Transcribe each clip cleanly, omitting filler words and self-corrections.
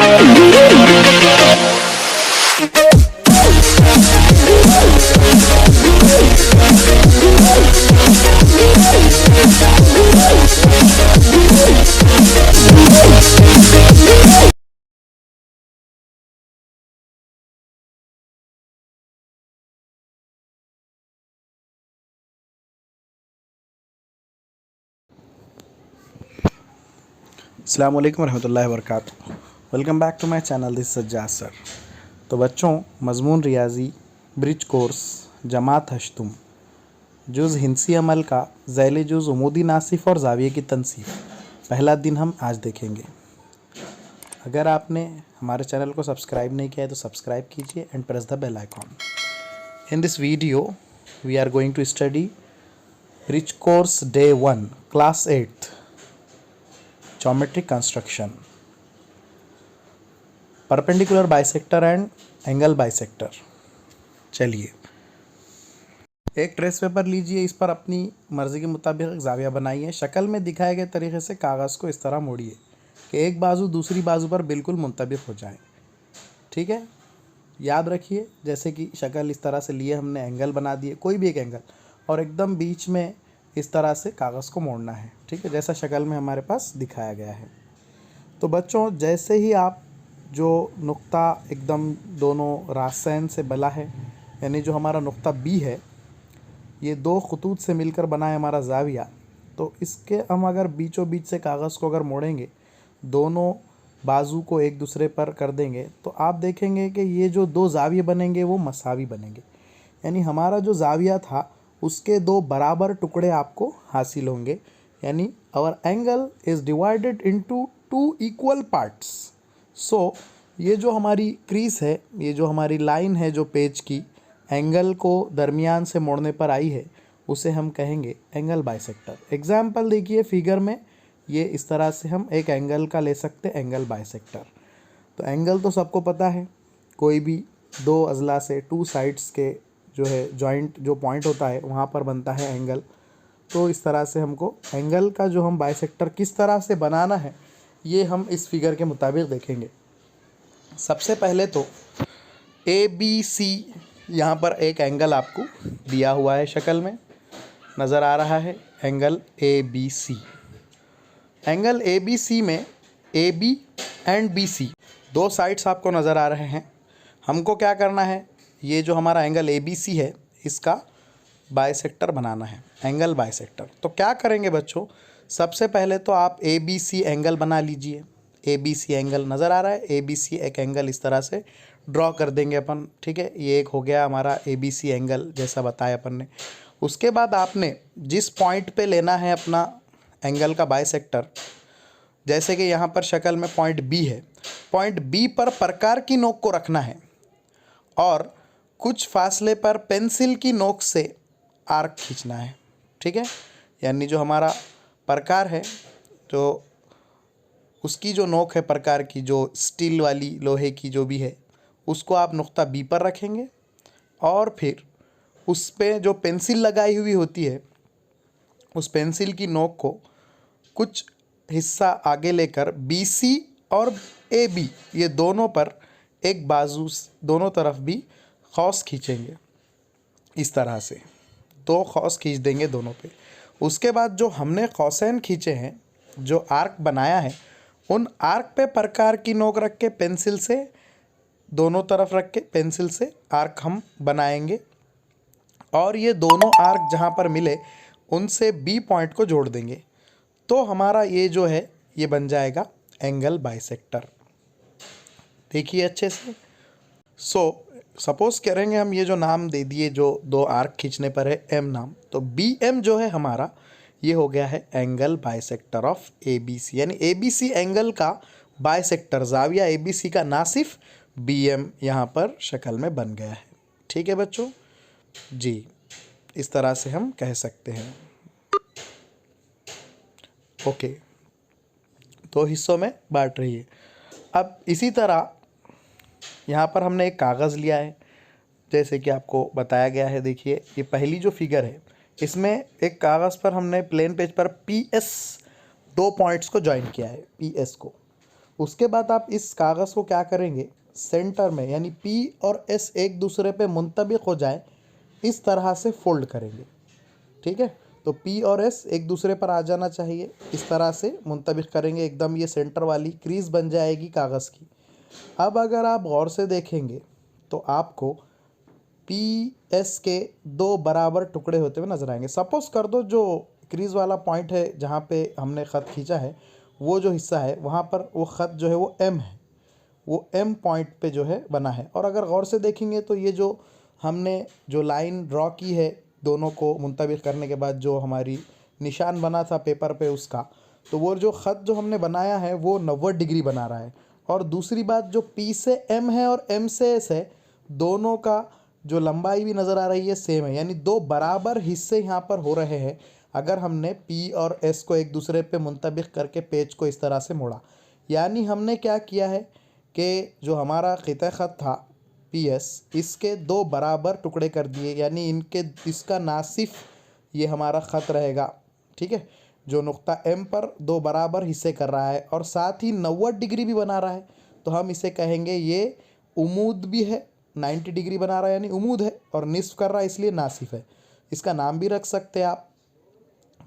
अस्सलाम वालेकुम रहमतुल्लाहि व बरकातुहू। Welcome back to my channel, this Sajjad sir. तो बच्चों, मज़मून रियाजी ब्रिज कोर्स जमात हश्तुम जुज़ हिंसी अमल का ज़ैले जुज़ उमूदी नासिफ और ज़ाविये की तनसीफ पहला दिन हम आज देखेंगे। अगर आपने हमारे चैनल को सब्सक्राइब नहीं किया है तो सब्सक्राइब कीजिए and press the bell icon. In this video we are going to study bridge course day 1 class 8 geometric construction, perpendicular bisector and angle bisector. चलिए, एक ट्रेस पेपर लीजिए, इस पर अपनी मर्ज़ी के मुताबिक एक ज़ाविया बनाइए। शक्ल में दिखाए गए तरीके से कागज़ को इस तरह मोड़िए कि एक बाजू दूसरी बाजू पर बिल्कुल मुंतबिक हो जाए। ठीक है, याद रखिए, जैसे कि शक्ल इस तरह से लिए हमने, एंगल बना दिए, कोई भी एक एंगल, और एकदम बीच में इस तरह से कागज़ को मोड़ना है। ठीक है, जैसा शक्ल में हमारे पास दिखाया गया है। तो बच्चों, जैसे ही आप जो नुक्ता एकदम दोनों रास्तें से बला है, यानी जो हमारा नुक्ता बी है, ये दो खतूत से मिलकर बना है हमारा ज़ाविया, तो इसके हम अगर बीचों बीच से कागज़ को अगर मोड़ेंगे, दोनों बाजू को एक दूसरे पर कर देंगे, तो आप देखेंगे कि ये जो दो ज़ाविये बनेंगे वो मसावी बनेंगे। यानी हमारा जो ज़ाविया था उसके दो बराबर टुकड़े आपको हासिल होंगे। यानी our angle is divided into two equal parts. So ये जो हमारी क्रीज है, ये जो हमारी लाइन है जो पेज की एंगल को दरमियान से मोड़ने पर आई है, उसे हम कहेंगे एंगल बाइसेक्टर। एग्जाम्पल देखिए फिगर में, ये इस तरह से हम एक एंगल का ले सकते हैं, एंगल बाइसेक्टर। तो एंगल तो सबको पता है, कोई भी दो अजला से, टू साइड्स के जो है जॉइंट जो पॉइंट होता है वहाँ पर बनता है एंगल। तो इस तरह से हमको एंगल का जो हम बाइसेक्टर किस तरह से बनाना है, ये हम इस फिगर के मुताबिक देखेंगे। सबसे पहले तो ए बी सी, यहाँ पर एक एंगल आपको दिया हुआ है, शक्ल में नज़र आ रहा है, angle A B C. Angle A B C में A B and B C दो साइड्स आपको नज़र आ रहे हैं। हमको क्या करना है, ये जो हमारा एंगल ए बी सी है, इसका बाइसेक्टर बनाना है, एंगल बाइसेक्टर। तो क्या करेंगे बच्चों, सबसे पहले तो आप ए बी सी एंगल बना लीजिए। ए बी सी एंगल नज़र आ रहा है, ए बी सी एक एंगल इस तरह से ड्रॉ कर देंगे अपन। ठीक है, ये एक हो गया हमारा ए बी सी एंगल, जैसा बताया अपन ने। उसके बाद आपने जिस पॉइंट पे लेना है अपना एंगल का बाइसेक्टर, जैसे कि यहाँ पर शक्ल में पॉइंट बी है, पॉइंट बी पर प्रकार की नोक को रखना है और कुछ फासले पर पेंसिल की नोक से आर्क खींचना है। ठीक है, यानी जो हमारा प्रकार है, जो उसकी जो नोक है प्रकार की, जो स्टील वाली लोहे की जो भी है, उसको आप नुक्ता बी पर रखेंगे और फिर उस पे जो पेंसिल लगाई हुई होती है, उस पेंसिल की नोक को कुछ हिस्सा आगे लेकर बी सी और ए बी ये दोनों पर एक बाजू दोनों तरफ भी खौस खींचेंगे। इस तरह से दो खौस खींच देंगे दोनों पे। उसके बाद जो हमने कौसैन खींचे हैं, जो आर्क बनाया है, उन आर्क पे प्रकार की नोक रख के पेंसिल से दोनों तरफ रख के पेंसिल से आर्क हम बनाएंगे और ये दोनों आर्क जहाँ पर मिले उनसे बी पॉइंट को जोड़ देंगे। तो हमारा ये जो है ये बन जाएगा एंगल बाइसेक्टर। देखिए अच्छे से। सपोज़ करेंगे हम ये जो नाम दे दिए जो दो आर्क खींचने पर है एम नाम, तो बी एम जो है हमारा ये हो गया है angle bisector of A B C. यानी ए बी सी एंगल का बाइसेक्टर, ज़ाविया ए बी सी का नासिफ बी एम यहाँ पर शक्ल में बन गया है। ठीक है बच्चों जी, इस तरह से हम कह सकते हैं। ओके, दो हिस्सों में बांट रही है। अब इसी तरह यहाँ पर हमने एक कागज़ लिया है, जैसे कि आपको बताया गया है। देखिए ये पहली जो फिगर है, इसमें एक कागज़ पर हमने प्लेन पेज पर पी एस दो पॉइंट्स को ज्वाइन किया है, पी एस को। उसके बाद आप इस कागज़ को क्या करेंगे, सेंटर में यानी P और S एक दूसरे पे मुंतबिक हो जाए इस तरह से फोल्ड करेंगे। ठीक है, तो P और S एक दूसरे पर आ जाना चाहिए, इस तरह से मुंतबिक करेंगे एकदम, ये सेंटर वाली क्रीज बन जाएगी कागज़ की। अब अगर आप गौर से देखेंगे तो आपको PS के दो बराबर टुकड़े होते हुए नजर आएंगे। सपोज कर दो जो क्रीज वाला पॉइंट है जहाँ पे हमने ख़त खींचा है, वो जो हिस्सा है वहाँ पर वो ख़त जो है वो M है, वो M पॉइंट पे जो है बना है। और अगर गौर से देखेंगे तो ये जो हमने जो लाइन ड्रॉ की है दोनों को मुंतबिक करने के बाद, जो हमारी निशान बना था पेपर पे उसका, तो वो जो ख़त जो हमने बनाया है वो 90 डिग्री बना रहा है। और दूसरी बात, जो P से M है और M से S है, दोनों का जो लंबाई भी नज़र आ रही है सेम है, यानी दो बराबर हिस्से यहाँ पर हो रहे हैं अगर हमने P और S को एक दूसरे पे मुंतबिक करके पेज को इस तरह से मोड़ा। यानी हमने क्या किया है कि जो हमारा ख़िता ख़त था PS, इसके दो बराबर टुकड़े कर दिए, यानी इनके इसका नासिफ ये हमारा ख़त रहेगा। ठीक है, जो नुक्ता M पर दो बराबर हिस्से कर रहा है और साथ ही 90 डिग्री भी बना रहा है, तो हम इसे कहेंगे ये उमूद भी है, 90 डिग्री बना रहा है यानी उमूद है, और निस्फ कर रहा है इसलिए नासिफ है। इसका नाम भी रख सकते हैं आप।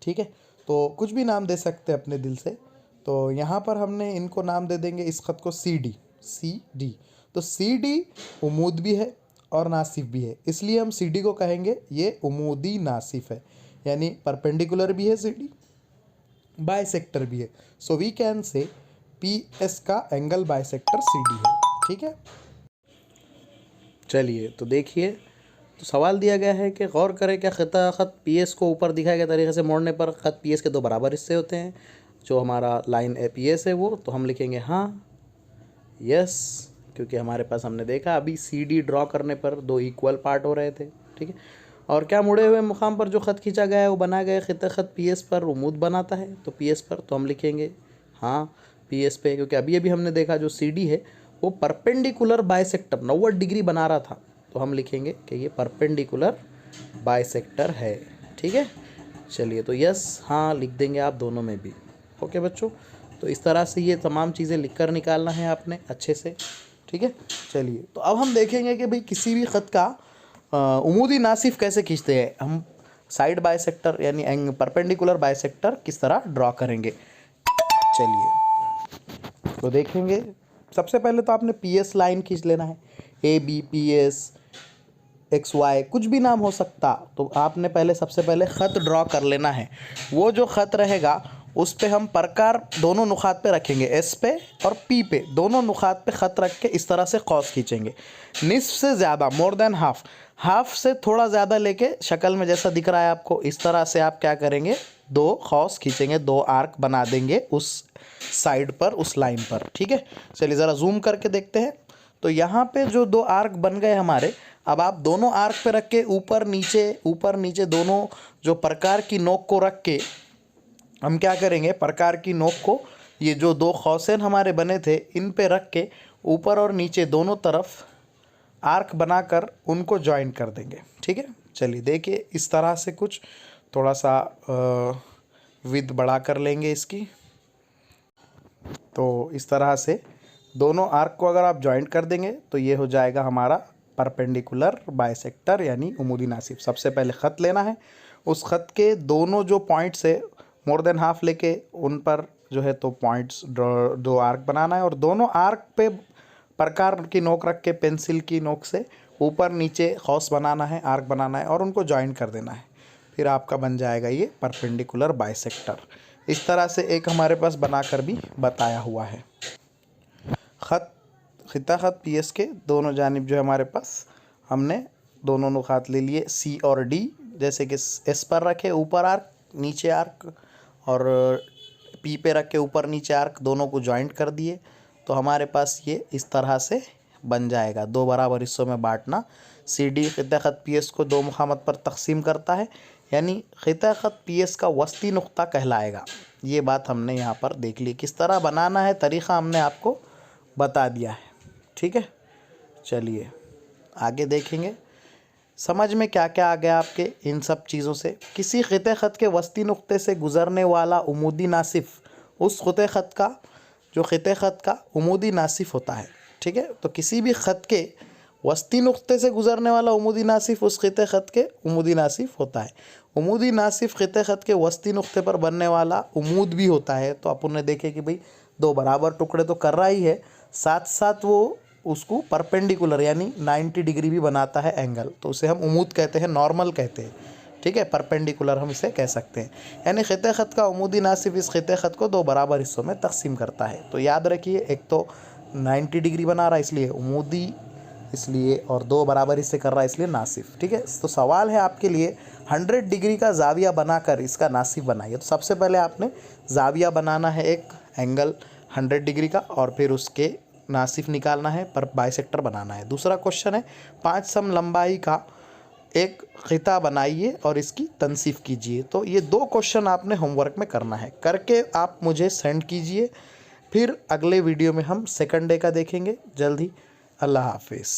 ठीक है, तो कुछ भी नाम दे सकते हैं अपने दिल से। तो यहाँ पर हमने इनको नाम दे देंगे इस ख़त को CD। तो CD उमूद भी है और नासिफ भी है, इसलिए हम CD को कहेंगे ये उमूदी नासिफ है, यानी परपेंडिकुलर भी है CD, बाइसेक्टर भी है। So we can say PS का एंगल बाइसेक्टर CD है। ठीक है, चलिए तो देखिए, तो सवाल दिया गया है कि गौर करें क्या ख़िता ख़त PS को ऊपर दिखाए गए तरीके से मोड़ने पर ख़त PS के दो बराबर हिस्से होते हैं। जो हमारा लाइन PS है वो, तो हम लिखेंगे हाँ, यस, क्योंकि हमारे पास हमने देखा अभी CD ड्रॉ करने पर दो इक्वल पार्ट हो रहे थे। ठीक है, और क्या मुड़े हुए मुकाम पर जो ख़त खींचा गया है वो बना गया ख़िता ख़त PS पर उमूद बनाता है, तो PS पर तो हम लिखेंगे हाँ PS पे, क्योंकि अभी अभी हमने देखा जो CD है वो परपेंडिकुलर बाइसेक्टर 90 डिग्री बना रहा था, तो हम लिखेंगे कि ये परपेंडिकुलर बाइसेक्टर है। ठीक है, चलिए तो यस हाँ लिख देंगे आप दोनों में भी। ओके बच्चों, तो इस तरह से ये तमाम चीज़ें लिखकर निकालना है आपने अच्छे से। ठीक है, चलिए तो अब हम देखेंगे कि भाई किसी भी ख़त का उमूदी नासिफ कैसे खींचते हैं हम, साइड बाइसेक्टर यानी परपेंडिकुलर बाइसेक्टर किस तरह ड्रॉ करेंगे। चलिए तो देखेंगे, सबसे पहले तो आपने PS लाइन खींच लेना है, AB PS XY कुछ भी नाम हो सकता, तो आपने पहले सबसे पहले ख़त ड्रॉ कर लेना है। वो जो ख़त रहेगा उस पे हम प्रकार दोनों नुकात पे रखेंगे, S पे और P पे, दोनों नुकात पे ख़त रख के इस तरह से कौस खींचेंगे। निस्फ से ज़्यादा, मोर देन हाफ, हाफ से थोड़ा ज़्यादा लेके शक्ल में जैसा दिख रहा है आपको, इस तरह से आप क्या करेंगे, दो कौस खींचेंगे, दो आर्क बना देंगे उस साइड पर, उस लाइन पर। ठीक है, चलिए ज़रा जूम करके देखते हैं। तो यहाँ पे जो दो आर्क बन गए हमारे, अब आप दोनों आर्क पे रख के ऊपर नीचे दोनों जो प्रकार की नोक को रख के हम क्या करेंगे, प्रकार की नोक को ये जो दो कौसें हमारे बने थे इन पे रख के ऊपर और नीचे दोनों तरफ आर्क बनाकर उनको ज्वाइन कर देंगे। ठीक है, चलिए देखिए इस तरह से कुछ थोड़ा सा विड्थ बढ़ा कर लेंगे इसकी। तो इस तरह से दोनों आर्क को अगर आप ज्वाइंट कर देंगे तो ये हो जाएगा हमारा परपेंडिकुलर बाइसेक्टर यानी उमूदी नासिफ। सबसे पहले ख़त लेना है, उस ख़त के दोनों जो पॉइंट्स है मोर देन हाफ लेके उन पर जो है तो पॉइंट्स दो आर्क बनाना है, और दोनों आर्क पे प्रकार की नोक रख के पेंसिल की नोक से ऊपर नीचे कौस बनाना है, आर्क बनाना है और उनको ज्वाइन कर देना है। फिर आपका बन जाएगा ये परपेंडिकुलर बाइसेक्टर। इस तरह से एक हमारे पास बनाकर भी बताया हुआ है। ख़िता ख़त PS के दोनों जानिब जो है हमारे पास हमने दोनों नुकात ले लिए C और D, जैसे कि S पर रखे ऊपर आर्क नीचे आर्क, और P पे रख के ऊपर नीचे आर्क, दोनों को ज्वाइंट कर दिए, तो हमारे पास ये इस तरह से बन जाएगा। दो बराबर हिस्सों में बांटना, CD ख़िता ख़त PS को दो मुक़ामत पर तकसीम करता है, यानी ख़िता ख़त PS का वस्ती नुक्ता कहलाएगा। ये बात हमने यहाँ पर देख ली, किस तरह बनाना है तरीक़ा हमने आपको बता दिया है। ठीक है, चलिए आगे देखेंगे समझ में क्या क्या आ गया आपके इन सब चीज़ों से। किसी ख़िता ख़त के वस्ती नुक्ते से गुज़रने वाला उमूदी नासिफ उस ख़िता ख़त का जो ख़िते ख़त का उमूदी नासिफ होता है, ठीक है। तो किसी भी ख़त के वस्ती नुक्ते से गुज़रने वाला उमूदी नासिफ उस ख़िते ख़त के उमूदी नासिफ होता है। उमूदी नासिफ ख़िते ख़त के वस्ती नुक्ते पर बनने वाला उमूद भी होता है। तो अपन ने देखे कि भाई दो बराबर टुकड़े तो कर रहा ही है, साथ साथ वो उसको परपेंडिकुलर यानी 90 डिग्री भी बनाता है एंगल, तो उसे हम उमूद कहते हैं, नॉर्मल कहते हैं, ठीक है। परपेंडिकुलर हम इसे कह सकते हैं। यानी ख़िते ख़त का उमूदी नासिफ इस ख़िते ख़त को दो बराबर हिस्सों में तकसीम करता है। तो याद रखिए, एक तो 90 डिग्री बना रहा है इसलिए उमूदी, इसलिए, और दो बराबर हिस्से कर रहा है इसलिए नासिफ, ठीक है। तो सवाल है आपके लिए 100 डिग्री का ज़ाविया बनाकर इसका नासिफ बनाइए। तो सबसे पहले आपने ज़ाविया बनाना है एक एंगल 100 डिग्री का, और फिर उसके नासिफ निकालना है, पर बाइसेक्टर बनाना है। दूसरा क्वेश्चन है 5 सम लंबाई का एक ख़िता बनाइए और इसकी तनसीफ कीजिए। तो ये 2 क्वेश्चन आपने होमवर्क में करना है, करके आप मुझे सेंड कीजिए। फिर अगले वीडियो में हम सेकंड डे का देखेंगे जल्द ही। अल्लाह हाफिज़।